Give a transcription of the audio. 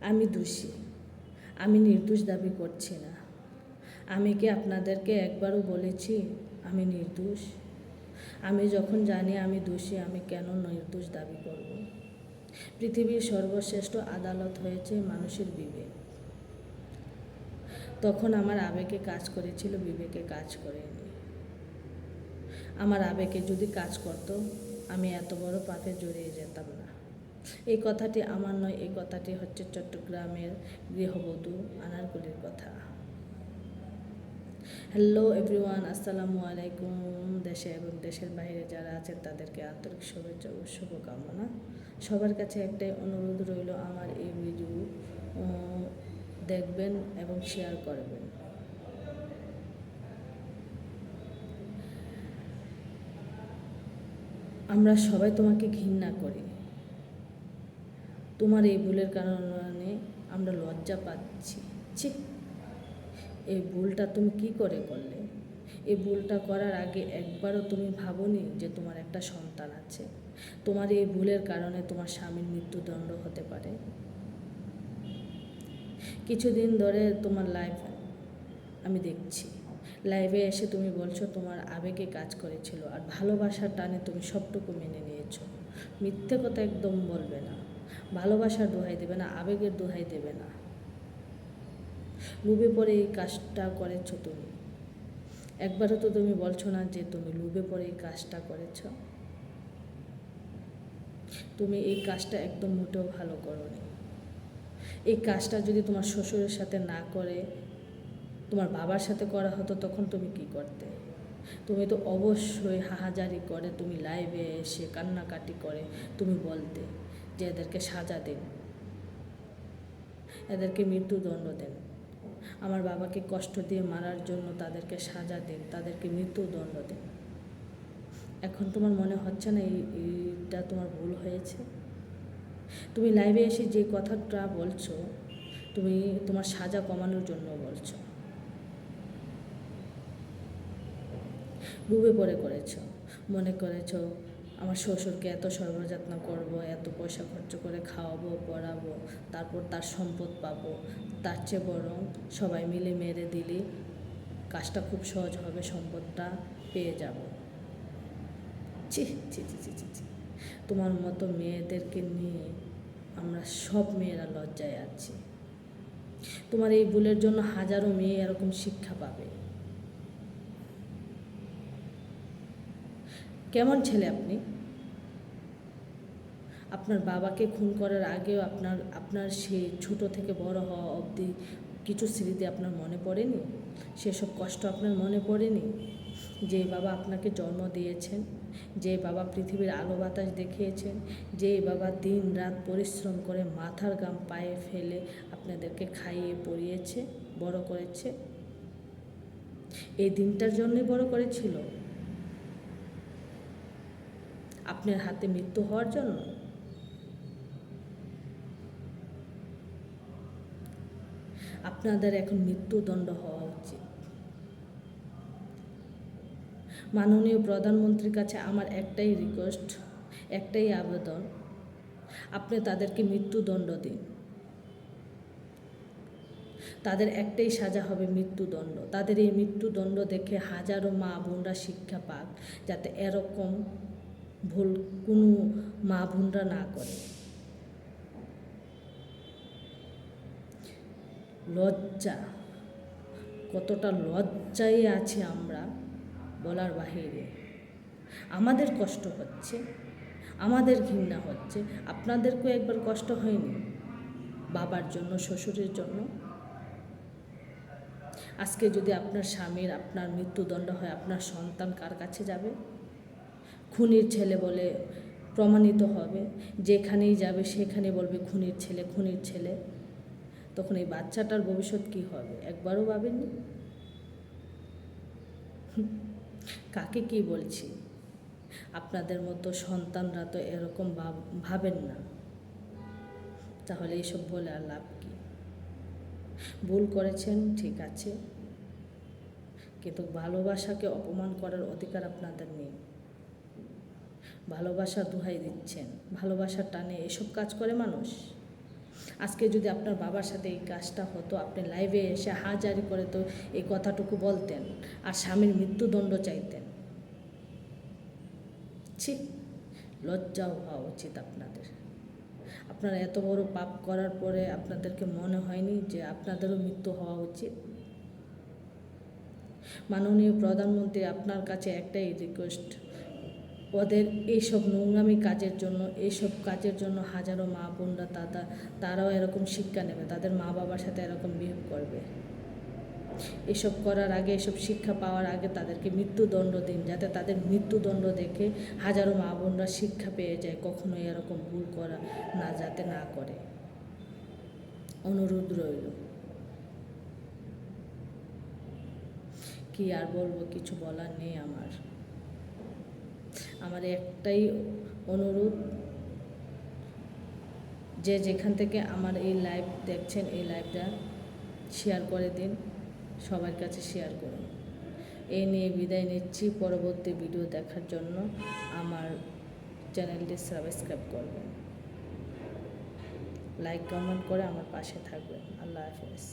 আমি দোষী, আমি নির্দোষ দাবি করছি না। আমি কি আপনাদেরকে একবারও বলেছি আমি নির্দোষ? আমি যখন জানি আমি দোষী, আমি কেন নির্দোষ দাবি করব? পৃথিবীর সর্বশ্রেষ্ঠ আদালত হয়েছে মানুষের বিবেক। তখন আমার আবেগে কাজ করেছিল, বিবেকে কাজ করেনি। আমার আবেগে যদি কাজ করত, আমি এত বড় পাপে জড়িয়ে যেতাম না। এই কথাটি আমার নয়, এই কথাটি হচ্ছে চট্টগ্রামের গৃহবধূ আনারকলির কথা। হ্যালো এভরিওয়ান, আসসালামু আলাইকুম। দেশে এবং দেশের বাইরে যারা আছেন তাদেরকে আন্তরিক শুভেচ্ছা ও শুভকামনা। সবার কাছে একটাই অনুরোধ রইল, আমার এই ভিডিও দেখবেন এবং শেয়ার করবেন। আমরা সবাই তোমাকে ঘৃণা করি। তোমার এই ভুলের কারণে আমরা লজ্জা পাচ্ছি। ঠিক, এই ভুলটা তুমি কি করে করলে? এই ভুলটা করার আগে একবারও তুমি ভাবোনি যে তোমার একটা সন্তান আছে? তোমার এই ভুলের কারণে তোমার স্বামীর মৃত্যুদণ্ড হতে পারে। কিছুদিন ধরে তোমার লাইভ আমি দেখছি, লাইভে এসে তুমি বলছো তোমার আবেগে কাজ করেছিল আর ভালোবাসার টানে তুমি সবটুকু মেনে নিয়েছো। মিথ্যে কথা একদম বলবে না, ভালোবাসার দোহাই দেবে না, আবেগের দোহাই দেবে না। লোভে পড়ে এই কাজটা করেছো তুমি। একবারও তো তুমি বলছো না যে তুমি লোভে পড়ে এই কাজটা করেছ। তুমি এই কাজটা একদম মোটেও ভালো করোনি। এই কাজটা যদি তোমার শ্বশুরের সাথে না করে তোমার বাবার সাথে করা হতো, তখন তুমি কি করতে? তুমি তো অবশ্যই হাহাজারি করে তুমি লাইভে এসে কান্নাকাটি করে তুমি বলতে যে এদেরকে সাজা দেন, এদেরকে মৃত্যুদণ্ড দেন, আমার বাবাকে কষ্ট দিয়ে মারার জন্য তাদেরকে সাজা দেন, তাদেরকে মৃত্যুদণ্ড দেন। এখন তোমার মনে হচ্ছে না এইটা তোমার ভুল হয়েছে? তুমি লাইভে এসে যে কথাটা বলছো, তুমি তোমার সাজা কমানোর জন্য বলছো। ডুবে পড়ে করেছো, মনে করেছো আমার শ্বশুরকে এত সর্বযত্ন করব, এত পয়সা খরচ করে খাওয়াবো পড়াবো, তারপর তার সম্পদ পাবো, তার চেয়ে বরং সবাই মিলে মেরে দিলে কাজটা খুব সহজ হবে, সম্পদটা পেয়ে যাব। ছি ছি ছি ছি ছি ছি, তোমার মতো মেয়েদেরকে নিয়ে আমরা সব মেয়েরা লজ্জায় আছি। তোমার এই ভুলের জন্য হাজারো মেয়ে এরকম শিক্ষা পাবে। কেমন ছেলে আপনি? আপনার বাবাকে খুন করার আগেও আপনার সে ছোটো থেকে বড় হওয়া অবধি কিছু স্মৃতি আপনার মনে পড়েনি? সেসব কষ্ট আপনার মনে পড়েনি? যে বাবা আপনাকে জন্ম দিয়েছেন, যে বাবা পৃথিবীর আলো বাতাস দেখিয়েছেন, যে বাবা দিন রাত পরিশ্রম করে মাথার ঘাম পায়ে ফেলে আপনাদেরকে খাইয়ে পরিয়েছে, বড় করেছে, এই দিনটার জন্যই বড় করেছিল? আপনার হাতে মৃত্যু হওয়ার জন্য? আপনাদের এখন মৃত্যুদণ্ড হওয়া উচিত। মাননীয় প্রধানমন্ত্রীর কাছে আমার একটাই রিকোয়েস্ট, একটাই আবেদন, আপনি তাদেরকে মৃত্যুদণ্ড দিন। তাদের একটাই সাজা হবে মৃত্যুদণ্ড। তাদের এই মৃত্যুদণ্ড দেখে হাজারো মা বোনরা শিক্ষা পাক, যাতে এরকম ভুল কোনো মা বোনরা না করে। লজ্জা, কতটা লজ্জায় আছি আমরা বলার বাহিরে। আমাদের কষ্ট হচ্ছে, আমাদের ঘৃণা হচ্ছে, আপনাদেরকেও একবার কষ্ট হয়নি বাবার জন্য, শ্বশুরের জন্য? আজকে যদি আপনার স্বামীর আপনার মৃত্যুদণ্ড হয়, আপনার সন্তান কার কাছে যাবে? খুনির ছেলে বলে প্রমাণিত হবে, যেখানেই যাবে সেখানে বলবে খুনির ছেলে, খুনির ছেলে। তখন এই বাচ্চাটার ভবিষ্যৎ কী হবে একবারও ভাবেননি? কাকে কি বলছি? আপনাদের মতো সন্তানরা তো এরকম ভাবেন না, তাহলে এইসব বলে আর লাভ কী? ভুল করেছেন ঠিক আছে, কিন্তু ভালোবাসাকে অপমান করার অধিকার আপনাদের নেই। ভালোবাসা দোহাই দিচ্ছেন, ভালোবাসার টানে এসব কাজ করে মানুষ? আজকে যদি আপনার বাবার সাথে এই কাজটা হতো, আপনি লাইভে এসে হাজারি করে তো এই কথাটুকু বলতেন আর স্বামীর মৃত্যুদণ্ড চাইতেন। ছি, লজ্জাও হওয়া উচিত আপনাদের। আপনারা এত বড় পাপ করার পরে আপনাদেরকে মনে হয়নি যে আপনাদেরও মৃত্যু হওয়া উচিত? মাননীয় প্রধানমন্ত্রী, আপনার কাছে একটাই রিকোয়েস্ট, ওদের এইসব নোংরামি কাজের জন্য, এইসব কাজের জন্য হাজারো মা বোনরা তারাও এরকম শিক্ষা নেবে, তাদের মা বাবার সাথে এরকম বিহেভ করবে। এসব করার আগে, এসব শিক্ষা পাওয়ার আগে তাদেরকে মৃত্যুদণ্ড দিন, যাতে তাদের মৃত্যুদণ্ড দেখে হাজারো মা বোনরা শিক্ষা পেয়ে যায়, কখনোই এরকম ভুল করা যাতে না করে। অনুরোধ রইল। কি আর বলবো, কিছু বলার নেই আমার একটাই অনুরোধ, যে যেখান থেকে আমার এই লাইভ দেখছেন, এই লাইভটা শেয়ার করে দিন, সবার কাছে শেয়ার করুন। এই নিয়ে বিদায় নিচ্ছি। পরবর্তী ভিডিও দেখার জন্য আমার চ্যানেলটি সাবস্ক্রাইব করবেন, লাইক কমেন্ট করে আমার পাশে থাকবেন। আল্লাহ হাফেজ।